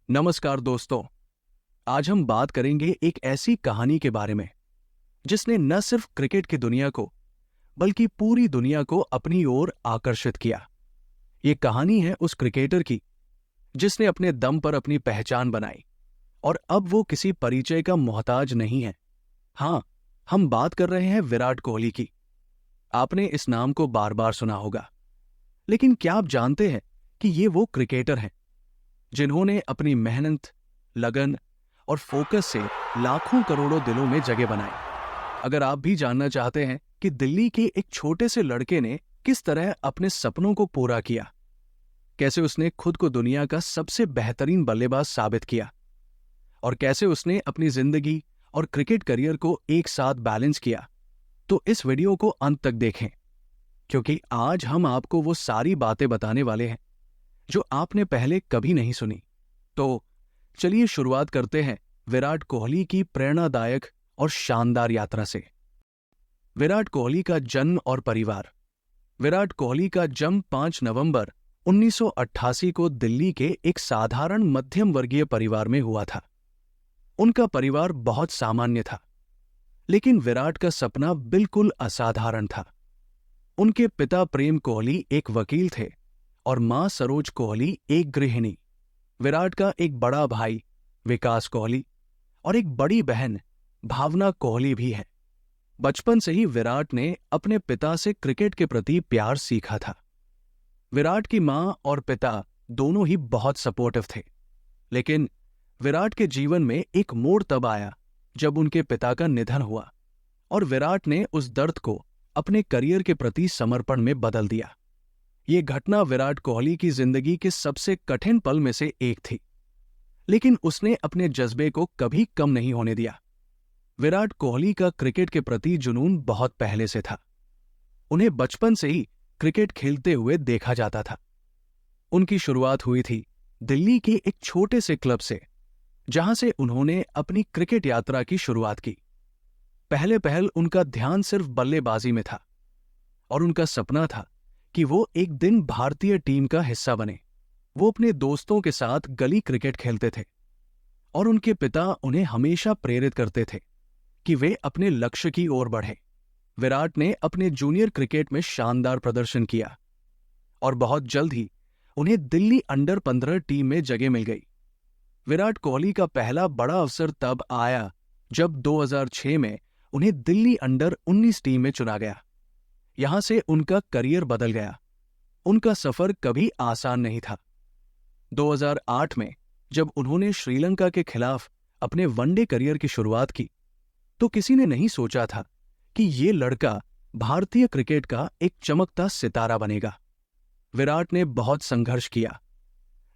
नमस्कार दोस्तों। आज हम बात करेंगे एक ऐसी कहानी के बारे में जिसने न सिर्फ क्रिकेट की दुनिया को बल्कि पूरी दुनिया को अपनी ओर आकर्षित किया। ये कहानी है उस क्रिकेटर की जिसने अपने दम पर अपनी पहचान बनाई और अब वो किसी परिचय का मोहताज नहीं है। हाँ, हम बात कर रहे हैं विराट कोहली की। आपने इस नाम को बार बार सुना होगा, लेकिन क्या आप जानते हैं कि ये वो क्रिकेटर हैं जिन्होंने अपनी मेहनत, लगन और फोकस से लाखों करोड़ों दिलों में जगह बनाई। अगर आप भी जानना चाहते हैं कि दिल्ली के एक छोटे से लड़के ने किस तरह अपने सपनों को पूरा किया, कैसे उसने खुद को दुनिया का सबसे बेहतरीन बल्लेबाज साबित किया और कैसे उसने अपनी जिंदगी और क्रिकेट करियर को एक साथ बैलेंस किया, तो इस वीडियो को अंत तक देखें, क्योंकि आज हम आपको वो सारी बातें बताने वाले हैं जो आपने पहले कभी नहीं सुनी। तो चलिए शुरुआत करते हैं विराट कोहली की प्रेरणादायक और शानदार यात्रा से। विराट कोहली का जन्म और परिवार। विराट कोहली का जन्म 5 नवंबर 1988 को दिल्ली के एक साधारण मध्यम वर्गीय परिवार में हुआ था। उनका परिवार बहुत सामान्य था, लेकिन विराट का सपना बिल्कुल असाधारण था। उनके पिता प्रेम कोहली एक वकील थे और मां सरोज कोहली एक गृहिणी। विराट का एक बड़ा भाई विकास कोहली और एक बड़ी बहन भावना कोहली भी है। बचपन से ही विराट ने अपने पिता से क्रिकेट के प्रति प्यार सीखा था। विराट की मां और पिता दोनों ही बहुत सपोर्टिव थे, लेकिन विराट के जीवन में एक मोड़ तब आया जब उनके पिता का निधन हुआ और विराट ने उस दर्द को अपने करियर के प्रति समर्पण में बदल दिया। ये घटना विराट कोहली की जिंदगी के सबसे कठिन पल में से एक थी, लेकिन उसने अपने जज्बे को कभी कम नहीं होने दिया। विराट कोहली का क्रिकेट के प्रति जुनून बहुत पहले से था। उन्हें बचपन से ही क्रिकेट खेलते हुए देखा जाता था। उनकी शुरुआत हुई थी दिल्ली के एक छोटे से क्लब से, जहां से उन्होंने अपनी क्रिकेट यात्रा की शुरुआत की। पहले उनका ध्यान सिर्फ बल्लेबाजी में था और उनका सपना था कि वो एक दिन भारतीय टीम का हिस्सा बने। वो अपने दोस्तों के साथ गली क्रिकेट खेलते थे और उनके पिता उन्हें हमेशा प्रेरित करते थे कि वे अपने लक्ष्य की ओर बढ़े। विराट ने अपने जूनियर क्रिकेट में शानदार प्रदर्शन किया और बहुत जल्द ही उन्हें दिल्ली अंडर 15 टीम में जगह मिल गई। विराट कोहली का पहला बड़ा अवसर तब आया जब 2006 में उन्हें दिल्ली अंडर 19 टीम में चुना गया। यहां से उनका करियर बदल गया। उनका सफर कभी आसान नहीं था। 2008 में जब उन्होंने श्रीलंका के खिलाफ अपने वनडे करियर की शुरुआत की, तो किसी ने नहीं सोचा था कि ये लड़का भारतीय क्रिकेट का एक चमकता सितारा बनेगा। विराट ने बहुत संघर्ष किया,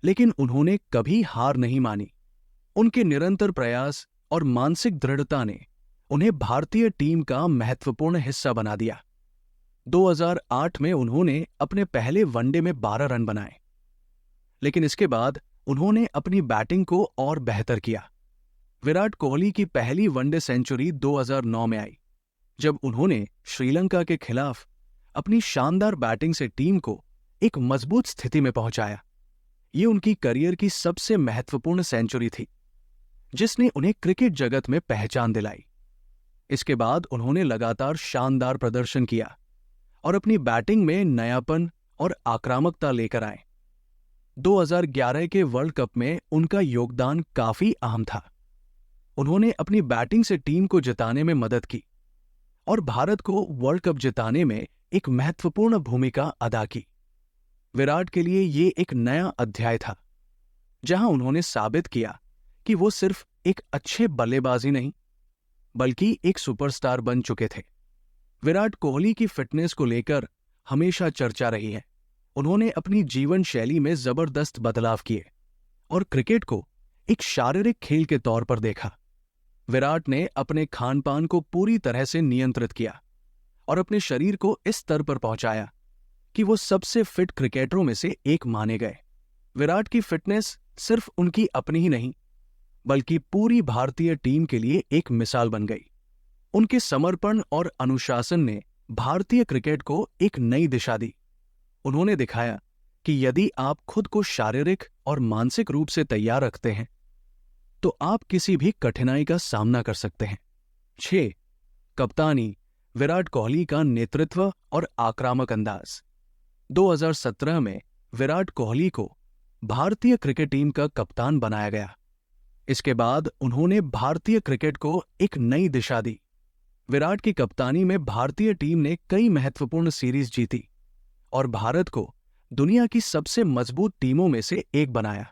लेकिन उन्होंने कभी हार नहीं मानी। उनके निरंतर प्रयास और मानसिक दृढ़ता ने उन्हें भारतीय टीम का महत्वपूर्ण हिस्सा बना दिया। 2008 में उन्होंने अपने पहले वनडे में 12 रन बनाए, लेकिन इसके बाद उन्होंने अपनी बैटिंग को और बेहतर किया। विराट कोहली की पहली वनडे सेंचुरी 2009 में आई, जब उन्होंने श्रीलंका के खिलाफ अपनी शानदार बैटिंग से टीम को एक मजबूत स्थिति में पहुंचाया। ये उनकी करियर की सबसे महत्वपूर्ण सेंचुरी थी, जिसने उन्हें क्रिकेट जगत में पहचान दिलाई। इसके बाद उन्होंने लगातार शानदार प्रदर्शन किया और अपनी बैटिंग में नयापन और आक्रामकता लेकर आए। 2011 के वर्ल्ड कप में उनका योगदान काफी अहम था। उन्होंने अपनी बैटिंग से टीम को जिताने में मदद की और भारत को वर्ल्ड कप जिताने में एक महत्वपूर्ण भूमिका अदा की। विराट के लिए ये एक नया अध्याय था, जहां उन्होंने साबित किया कि वो सिर्फ एक अच्छे बल्लेबाज ही नहीं, बल्कि एक सुपरस्टार बन चुके थे। विराट कोहली की फिटनेस को लेकर हमेशा चर्चा रही है। उन्होंने अपनी जीवन शैली में जबरदस्त बदलाव किए और क्रिकेट को एक शारीरिक खेल के तौर पर देखा। विराट ने अपने खान पान को पूरी तरह से नियंत्रित किया और अपने शरीर को इस स्तर पर पहुंचाया कि वो सबसे फिट क्रिकेटरों में से एक माने गए। विराट की फिटनेस सिर्फ उनकी अपनी ही नहीं, बल्कि पूरी भारतीय टीम के लिए एक मिसाल बन गई। उनके समर्पण और अनुशासन ने भारतीय क्रिकेट को एक नई दिशा दी। उन्होंने दिखाया कि यदि आप खुद को शारीरिक और मानसिक रूप से तैयार रखते हैं तो आप किसी भी कठिनाई का सामना कर सकते हैं। 6. कप्तानी, विराट कोहली का नेतृत्व और आक्रामक अंदाज। 2017 में विराट कोहली को भारतीय क्रिकेट टीम का कप्तान बनाया गया। इसके बाद उन्होंने भारतीय क्रिकेट को एक नई दिशा दी। विराट की कप्तानी में भारतीय टीम ने कई महत्वपूर्ण सीरीज जीती और भारत को दुनिया की सबसे मजबूत टीमों में से एक बनाया।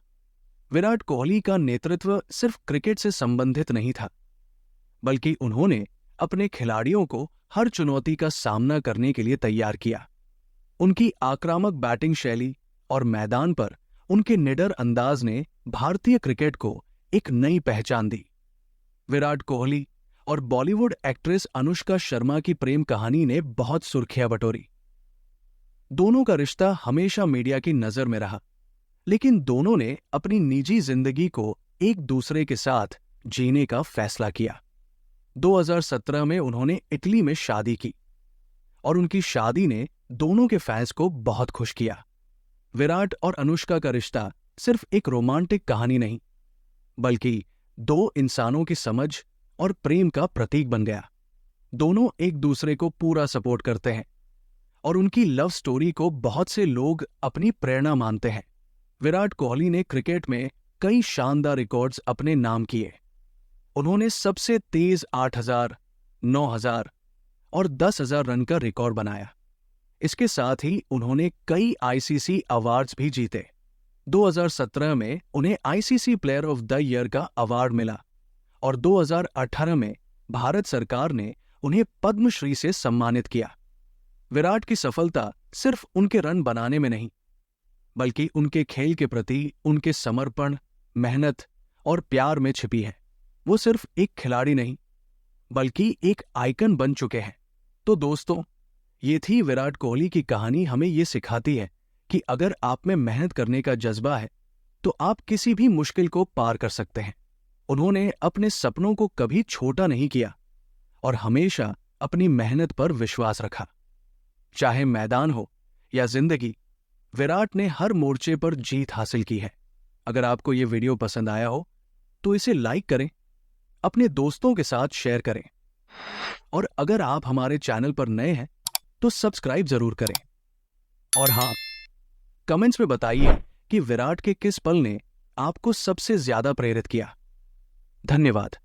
विराट कोहली का नेतृत्व सिर्फ क्रिकेट से संबंधित नहीं था, बल्कि उन्होंने अपने खिलाड़ियों को हर चुनौती का सामना करने के लिए तैयार किया। उनकी आक्रामक बैटिंग शैली और मैदान पर उनके निडर अंदाज ने भारतीय क्रिकेट को एक नई पहचान दी। विराट कोहली और बॉलीवुड एक्ट्रेस अनुष्का शर्मा की प्रेम कहानी ने बहुत सुर्खियां बटोरी। दोनों का रिश्ता हमेशा मीडिया की नजर में रहा, लेकिन दोनों ने अपनी निजी जिंदगी को एक दूसरे के साथ जीने का फैसला किया। 2017 में उन्होंने इटली में शादी की और उनकी शादी ने दोनों के फैंस को बहुत खुश किया। विराट और अनुष्का का रिश्ता सिर्फ एक रोमांटिक कहानी नहीं, बल्कि दो इंसानों की समझ और प्रेम का प्रतीक बन गया। दोनों एक दूसरे को पूरा सपोर्ट करते हैं और उनकी लव स्टोरी को बहुत से लोग अपनी प्रेरणा मानते हैं। विराट कोहली ने क्रिकेट में कई शानदार रिकॉर्ड्स अपने नाम किए। उन्होंने सबसे तेज 8,000, 9,000 और 10,000 रन का रिकॉर्ड बनाया। इसके साथ ही उन्होंने कई आईसीसी अवार्ड्स भी जीते। 2017 में उन्हें ICC player of the year का अवार्ड मिला और 2018 में भारत सरकार ने उन्हें पद्मश्री से सम्मानित किया। विराट की सफलता सिर्फ उनके रन बनाने में नहीं, बल्कि उनके खेल के प्रति उनके समर्पण, मेहनत और प्यार में छिपी है। वो सिर्फ एक खिलाड़ी नहीं, बल्कि एक आइकन बन चुके हैं। तो दोस्तों, ये थी विराट कोहली की कहानी। हमें ये सिखाती है कि अगर आप में मेहनत करने का जज्बा है तो आप किसी भी मुश्किल को पार कर सकते हैं। उन्होंने अपने सपनों को कभी छोटा नहीं किया और हमेशा अपनी मेहनत पर विश्वास रखा। चाहे मैदान हो या जिंदगी, विराट ने हर मोर्चे पर जीत हासिल की है। अगर आपको ये वीडियो पसंद आया हो तो इसे लाइक करें, अपने दोस्तों के साथ शेयर करें और अगर आप हमारे चैनल पर नए हैं तो सब्सक्राइब जरूर करें। और हाँ, कमेंट्स में बताइए कि विराट के किस पल ने आपको सबसे ज्यादा प्रेरित किया। धन्यवाद।